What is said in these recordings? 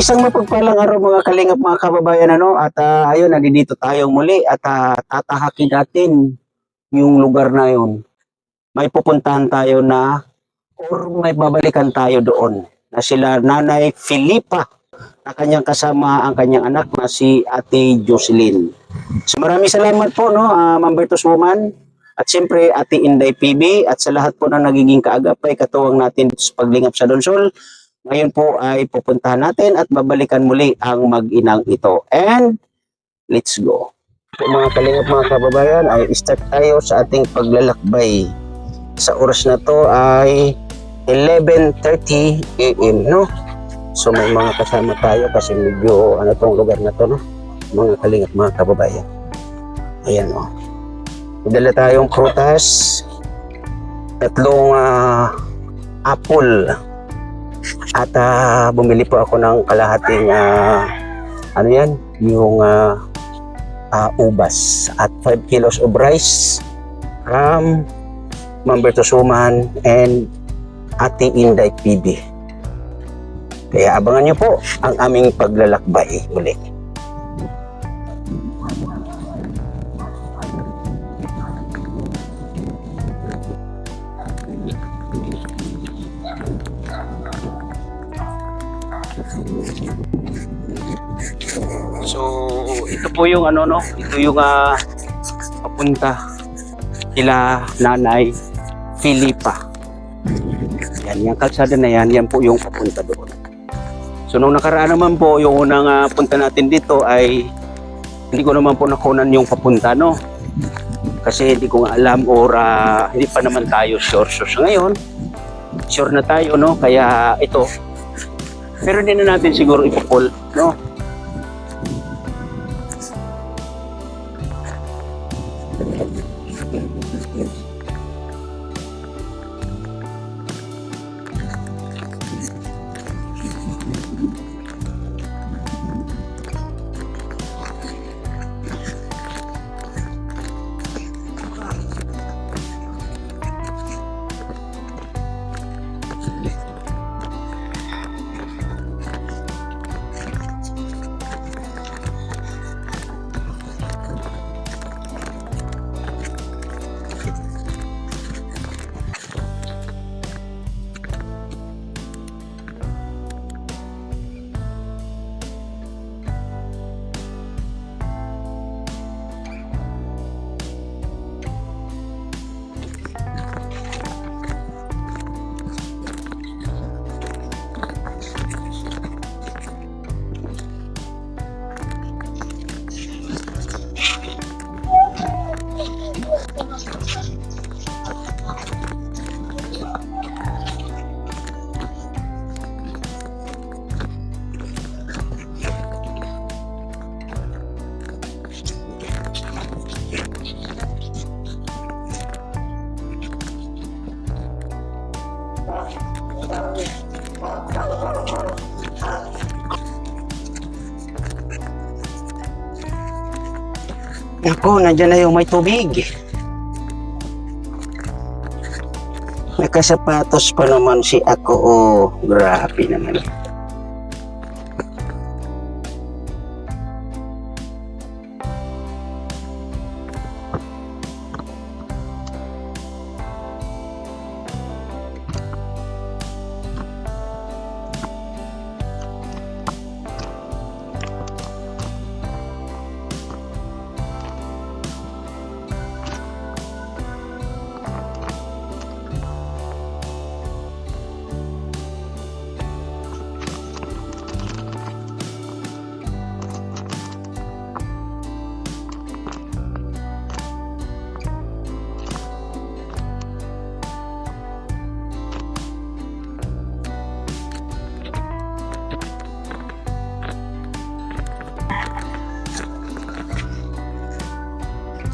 Isang mapagpalang araw mga kalingap mga kababayan at ayun nandito tayo muli at tatahakin natin yung lugar na yun. May pupuntahan tayo na or may babalikan tayo doon na sila Nanay Filipa na kanyang kasama ang kanyang anak na si Ate Jocelyn. So maraming salamat po Ma'am Bertus Woman at siyempre Ate Inday PB at sa lahat po na nagiging kaagapay katuwang natin sa paglingap sa Donsol. Ngayon po ay pupuntahan natin at babalikan muli ang mag-inang ito. And let's go. So, mga kalingap mga kababayan, ay start tayo sa ating paglalakbay. Sa oras na to ay 11:30 AM, no? So may mga kasama tayo kasi medyo tong lugar na to, no? Mga kalingap mga kababayan. Ayan, no? Dala tayong prutas, tatlong apple. At bumili po ako ng kalahating yung ubas at 5 kilos of rice from Ma'am Bertus Woman and Ate Inday PB. Kaya abangan niyo po ang aming paglalakbay muli. So, ito po yung ito yung papunta kila Nanay Filipa. Yan, yung kalsada na yan po yung papunta doon. So, nung nakaraan naman po, yung unang punta natin dito ay hindi ko naman po nakunan yung papunta, no? Kasi hindi ko nga alam or hindi pa naman tayo sure. So, ngayon, sure na tayo, no? Kaya ito, pero hindi na natin siguro ipupul, no? Ako, nandiyan na yung may tubig. Nakasapatos pa naman si ako. Oh, grabe naman.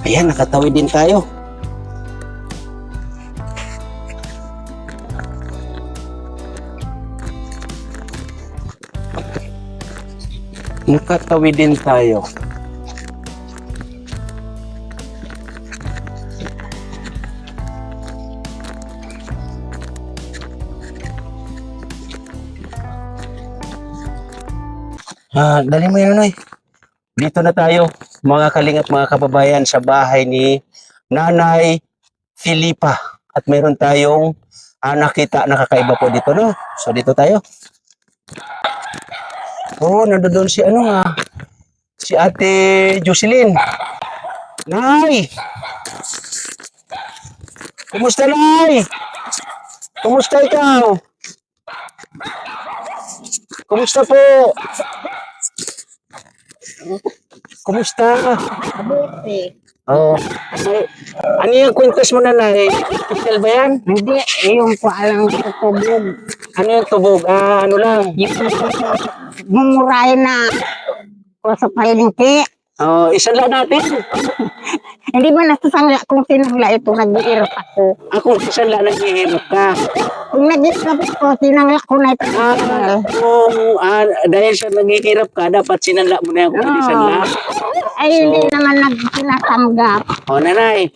Ayan, nakatawid din tayo. Nakatawid din tayo. Dali mo yun, Noy. Dito na tayo, mga kalingap, mga kababayan, sa bahay ni Nanay Filipa. At meron tayong nakita na kakaiba po dito, no? So, dito tayo. Nandoon si si Ate Jocelyn. Nay! Kumusta, Nay? Kumusta ikaw? Kumusta po? Kumusta? Mabuti. Oh, ano yung kwintas mo, Nanay? Official ba yan? Hindi, yung ko alam ko tubog. Ano yung tubog? Ano lang? Yung mumuray na ko sa palengke. Oh, isa lang natin. Hindi ba nasasangla kung sinangla ito, nag-iirap ako. Ako, isa lang naghihirap ka. Kung nag-iirap ko, sinangla ko na ito. Kung dahil sa naghihirap ka, dapat sinanla mo na yung kung isanla. Ay, hindi naman nagtinatanggap. Nanay,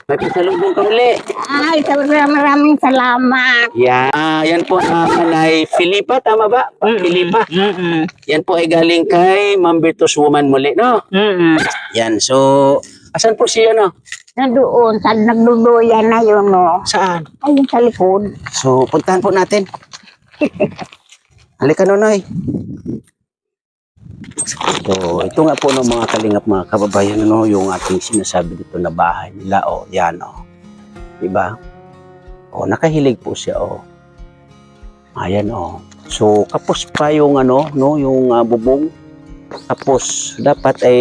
may pasalubong ka uli. Ay, maraming salamat. Yan po, Nanay Filipa, tama ba? Filipa. Yan po ay galing kay Ma'am Bertus Woman muli, no? Yan, so, asan po siya, no? Nandoon, sa nagduduyan na yun, no? Saan? Ay, yung sa likod. So, puntahan po natin. Halika, Nonoy. So, ito nga po ng mga kalingap, mga kababayan, no, yung ating sinasabi dito na bahay nila. Yan, diba? Nakahilig po siya, Ayan, So, kapos pa yung, yung bubong. Tapos, dapat ay,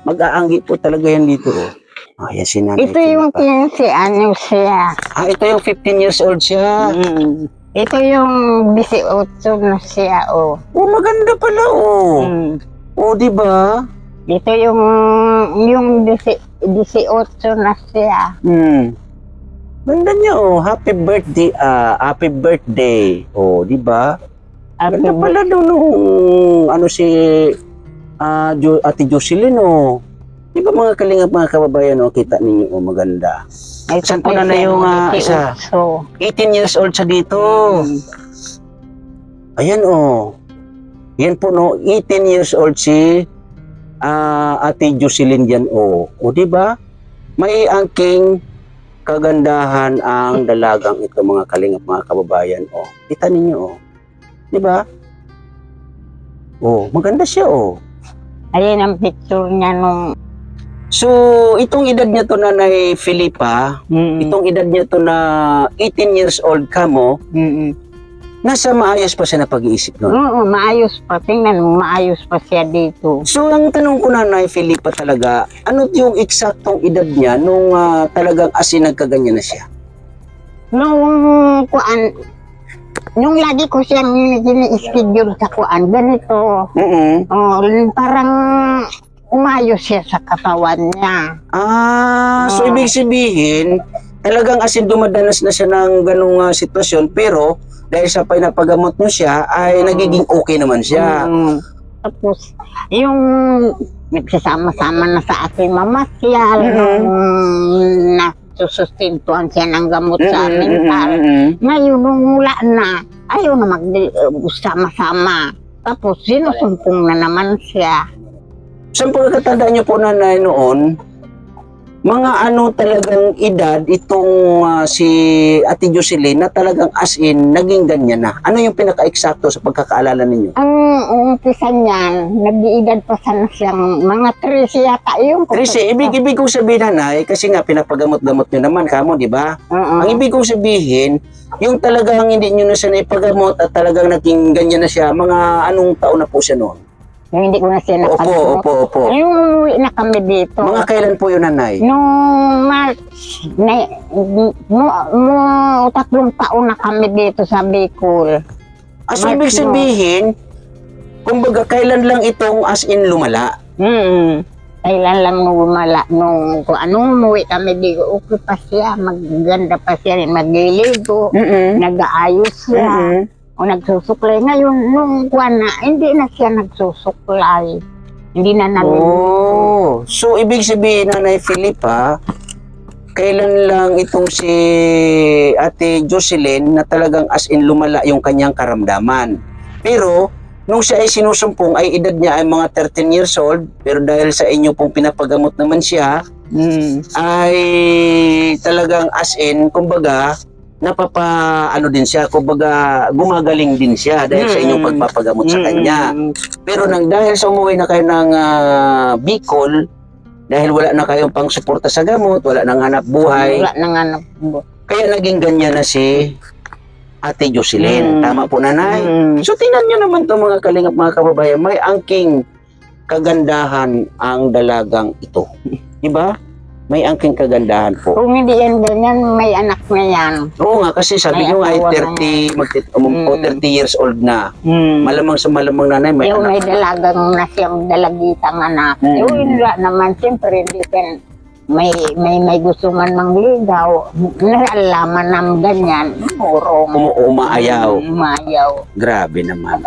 mag-aanggi po talaga yan dito, Ayan, si Nanay Ito yung Filipa. 15 ano siya. Ito yung 15 years old siya. Ito yung 18 na siya, Maganda pala, di ba? Ito yung 18 na siya. Ganda niya, Happy birthday, happy birthday. Di ba? Ganda pala nung si Ate Jocelyn, Di ba mga kalingap, mga kababayan, kita ninyo, maganda. Saan po na yung isa? 18 years old siya dito. Ayan, Yan po, 18 years old si Ate Jocelyn yan, di ba? May angking kagandahan ang dalagang ito, mga kalingap, mga kababayan, Kita ninyo, Di ba? Maganda siya, Ayan ang picture niya nung... So, itong edad niya to, Nanay Filipa, itong edad niya to na 18 years old ka mo, nasa maayos pa siya na pag-iisip nun. Oo, maayos pa. Tingnan mo, maayos pa siya dito. So, ang tanong ko, Nanay Filipa, talaga, ano yung eksaktong edad niya nung talagang nagkaganyan na siya? Nung lagi ko siyang gini-schedule sa kuan, ganito. Parang umayos siya sa katawan niya. So ibig sabihin, talagang dumadanas na siya ng ganung sitwasyon, pero dahil sa pinapagamot niyo siya, ay nagiging okay naman siya. Tapos, yung nagsasama-sama na sa ating mamasyal, nasusustentuan siya ng gamot sa mental. Ngayon, nung mula na, ayaw na magsama-sama. Tapos, sinusumpong na naman siya. Saan po nakatandaan niyo po, Nanay, noon, mga talagang edad itong si Ate Jocelyn na talagang naging ganyan na? Ano yung pinaka-eksakto sa pagkakaalala ninyo? Ang umpisa niyan, nag-iedad pa sana siyang mga 13 yata yung... 13, ibig kong sabihin, Nanay, kasi nga pinapagamot-gamot nyo naman kamo, di ba? Ang ibig kong sabihin, yung talagang hindi nyo na siya naipagamot at talagang naging ganyan na siya, mga anong taon na po siya noon? Yung hindi ko na siya napagod. Opo. Yung umuwi na kami dito. Mga kailan po yun, Nanay? Nung March, 3 taon na kami dito sa Bicol. So ibig sabihin, kumbaga kailan lang itong lumala? Kailan lang lumala. Nung kung anong umuwi kami dito, okay pa siya, maganda pa siya, magliligo, nag-aayos siya. O nagsusuklay. Ngayon, nung kuwan na, hindi na siya nagsusuklay. Hindi na naliligo. So ibig sabihin, Nanay Filipa, kailan lang itong si Ate Jocelyn na talagang lumala yung kanyang karamdaman. Pero, nung siya ay sinusumpong, ay edad niya ay mga 13 years old, pero dahil sa inyo pong pinapagamot naman siya, ay talagang as in, kumbaga, ano din siya, kumbaga, gumagaling din siya dahil sa inyong pagpapagamot sa kanya. Pero dahil sa umuwi na kayo ng Bicol, dahil wala na kayong pang suporta sa gamot, wala nang hanap buhay, Wala nang anak mo. kaya naging ganyan na si Ate Jocelyn. Tama po, nanay? So, tingnan nyo naman itong mga kalingap, mga kababayan. May angking kagandahan ang dalagang ito. Diba? May angking kagandahan po. Kung hindi yan ganyan, may anak na yan. Oo nga, kasi sabi May nyo ay asawa na 30 years old na. Malamang sa malamang nanay, may Yung may anak. dalagang na siyang dalagitang anak. Mm. Yung wala naman, siyempre, hindi kan may gusto man mangligaw. Nalalaman ng ganyan, murong. Umaayaw. Umayaw. Grabe naman.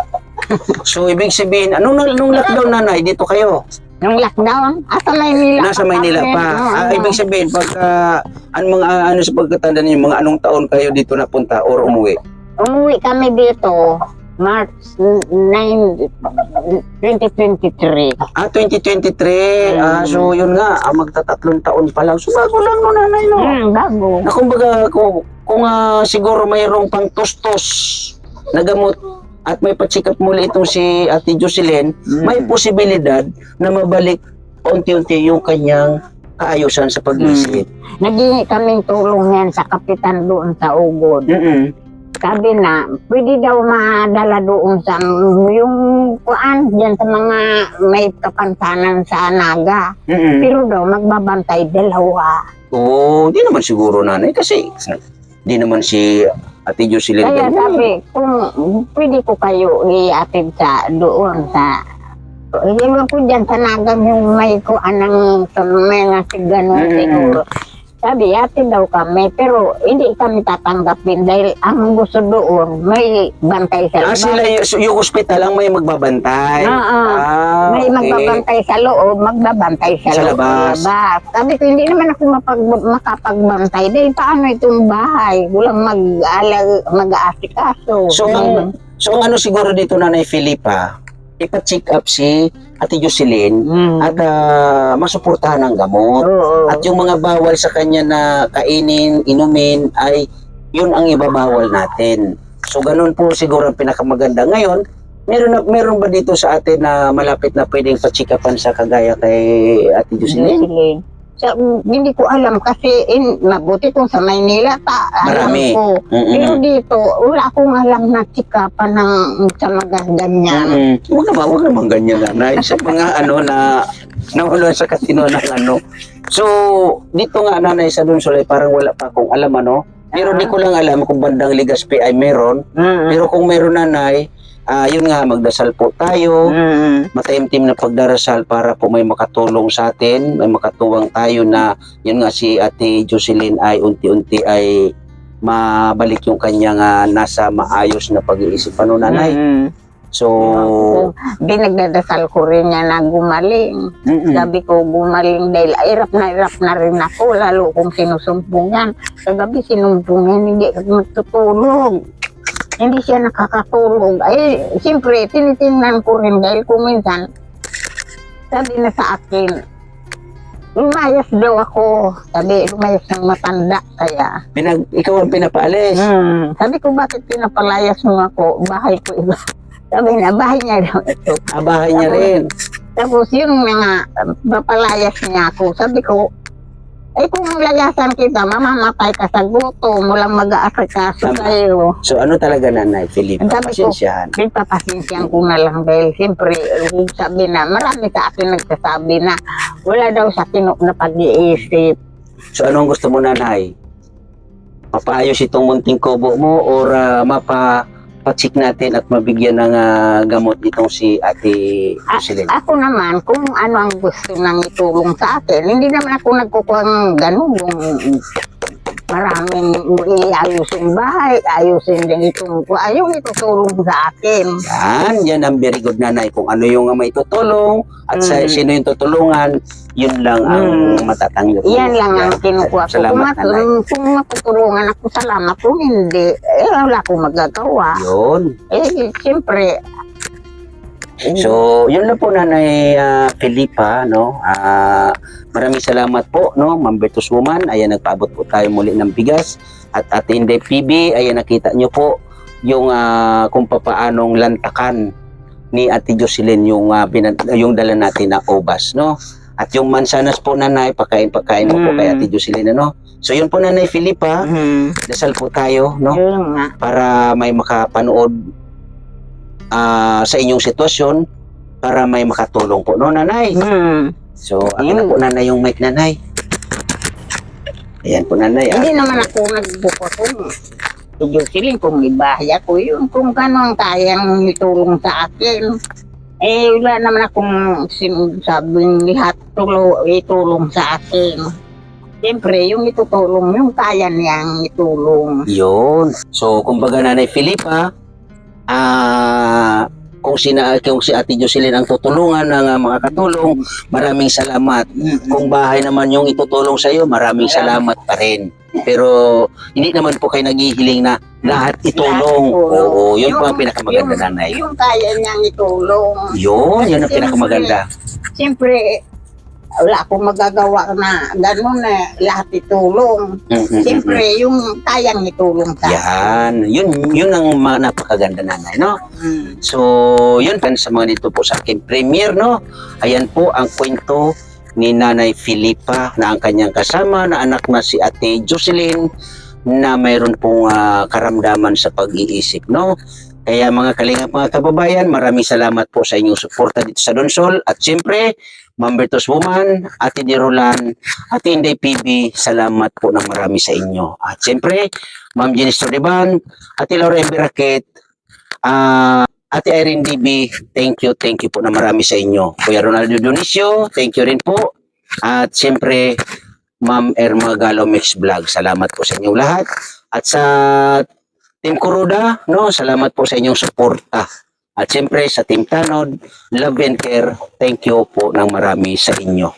So, ibig sabihin, nung lockdown nanay, dito kayo? Nung lockdown, sa Maynila. Nasa Maynila pa. Ibig sabihin, pagka, ano sa pagkatanda ninyo, mga anong taon kayo dito napunta or umuwi? Umuwi kami dito, March 9, 2023. 2023. So, yun nga, magtatatlong taon pa lang. So, bago lang no, nanay, no? Bago. Na kumbaga, kung siguro mayroong pang tustos na gamot at may pa-check up muli itong si Ate Jocelyn, may posibilidad na mabalik unti-unti yung kanyang kaayusan sa pag-iisip. Naging kaming tulong yan sa kapitan doon sa Ugod. Sabi na, pwede daw madala doon sa yung kuan, dyan sa mga may kapansanan sa Naga. Pero daw, magbabantay dalawa. Oo, di naman siguro nanay kasi di naman si Ate Jocelyn. Kaya sabi, kung pwede ko kayo i-atid sa doon sa yung ko dyan sa Naga yung may kuan ng sa mga sigano siguro. Sabi, atid daw kami, pero hindi kami tatanggapin dahil ang gusto doon, may bantay sa labas. Sila yung hospital ang may magbabantay. May okay. magbabantay sa loob, magbabantay sa labas. Sabi ko, hindi naman ako makapagbantay dahil paano itong bahay? Walang mag-aasikaso. So, ang ano siguro dito, Nanay Filipa, ipa-check up si Ate Jocelyn at masuportahan ng gamot. At yung mga bawal sa kanya na kainin, inumin, ay yun ang ibabawal natin. So, ganun po siguro ang pinakamaganda. Ngayon, meron ba dito sa atin na malapit na pwedeng pa-check upan sa kagaya kay Ate Jocelyn? Hindi ko alam kasi mabuti kung sa Maynila Marami. Alam ko. Pero dito, wala akong alam na chikapan ng sa mga ganyan. Huwag naman ganyan na. Sa mga na nawala sa katino ng ano. So, dito nga nanay sa Dunsolay, parang wala pa akong alam Pero di ko lang alam kung bandang Legazpi ay meron. Pero kung meron nanay, yun nga, magdasal po tayo, mataimtim na pagdarasal para po may makatulong sa atin, may makatuwang tayo na yun nga si Ate Jocelyn ay unti-unti ay mabalik yung kanyang nasa maayos na pag-iisip. Ano, nanay? So, binagdadasal ko rin niya na gumaling. Sabi ko gumaling dahil hirap na rin ako, lalo kung sinusumpungan. Kagabi sinumpungan, hindi magtutulog. Hindi siya nakakatulog. Ay, siyempre, tinitingnan ko rin dahil kung minsan, sabi na sa akin, lumayas daw ako. Sabi, lumayas ng matanda. Kaya, ikaw ang pinapaalis. sabi ko, bakit pinapalayas mo ako? Bahay ko iba. Sabi na, bahay niya daw ito. Bahay niya rin. Tapos yung mga papalayas niya ako, sabi ko, kung layasan kita, mamamatay ka sa gutom, walang mag-aasikaso sa'yo. So, ano talaga, Nanay Filipa? Sabi ko, Pasensyahan. papasensyahan ko na lang dahil siyempre, sabi na, marami sa akin nagsasabi na wala daw sa kinok na pag-iisip. So, anong gusto mo, Nanay? Mapaayos itong munting kubo mo or pa-check natin at mabigyan ng gamot itong si Ate Jocelyn? Ako naman, kung ano ang gusto nang itulong sa akin, hindi naman ako nagkukuhang ganun, yung maraming iayusin bahay, ayusin din itong, ayaw itutulong sa akin. Yan ang very good, Nanay. Kung ano yung may tutulong at sino yung tutulungan, yun lang ang matatanggap. Yan lang ang kinukuha ko. Salamat, Nanay. Kung matutulungan ako, salamat. Kung hindi, wala akong magagawa. Yun. Siyempre, So, yun lang po Nanay Felipa, no? Maraming salamat po, no? Ma'am Virtuous Woman, ayan nagpaabot po tayo muli ng bigas. At Ate Inday PB, ayan nakita nyo po yung kung papaanong lantakan ni Ate Jocelyn yung dala natin na obas, no? At yung mansanas po Nanay, pakain po kay Ate Jocelyn, no? So, yun po Nanay Felipa, dasal po tayo, no? Yun nga. Para may makapanood sa inyong sitwasyon para may makatulong po, no Nanay? So, akin na po Nanay yung mic Nanay. Ayan po Nanay. Hindi naman ako nagbukotong. Tujusilin kung ibahaya ko yun. Kung gano'ng kayang itulong sa akin. Wala naman akong sinasabing lahat itulong sa akin. Siyempre, yung itutulong, yung kaya niyang itulong. Yun. So, kumbaga Nanay Felipa, kung si Ate Jocelyn ang tutulungan ng mga katulong, maraming salamat. Kung bahay naman yung itutulong sa iyo, maraming salamat pa rin. Pero hindi naman po kayo naghihiling na lahat itulong. Oo, yun po ang pinakamaganda Nanay. Yung kaya niyang itulong. Yun ang pinakamaganda. Siyempre, wala akong magagawa na gano'n na lahat itulong. Siyempre, yung kayang itulong sa Yan. Yun ang napakaganda Nanay, no? So, yun kan sa mga dito po sa akin premiere, no? Ayan po ang kwento ni Nanay Felipa na ang kanyang kasama na anak na si Ate Jocelyn na mayroon pong karamdaman sa pag-iisip, no? Kaya mga kalingap, mga kababayan, maraming salamat po sa inyong suporta dito sa Donsol. At siyempre, Ma'am Virtuous Woman, Ate Dirolan, Ate Inday PB, salamat po ng marami sa inyo. At siyempre, Ma'am Jenny Stordeban, Ate Laura Emberaket, Ate Irene DB, thank you po na marami sa inyo. Kuya Ronaldo Dionisio, thank you rin po. At siyempre, Ma'am Erma Galo Mix Vlog, salamat po sa inyong lahat. At sa Team Kuruda, no, salamat po sa inyong suporta. At siyempre sa Team Tanod, Love and Care, thank you po ng marami sa inyo.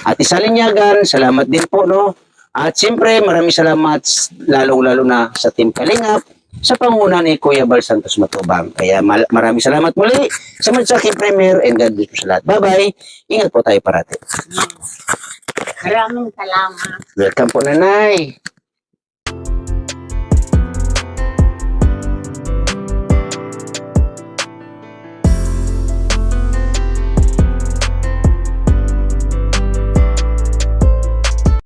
At Isalinyagan, salamat din po, no. At siyempre maraming salamat lalong-lalo na sa Team Kalingap, sa panguna ni Kuya Bal Santos Matubang. Kaya maraming salamat muli sa aking premiere and God bless po sa lahat. Bye-bye. Ingat po tayo parati. Maraming salamat. Welcome po Nanay.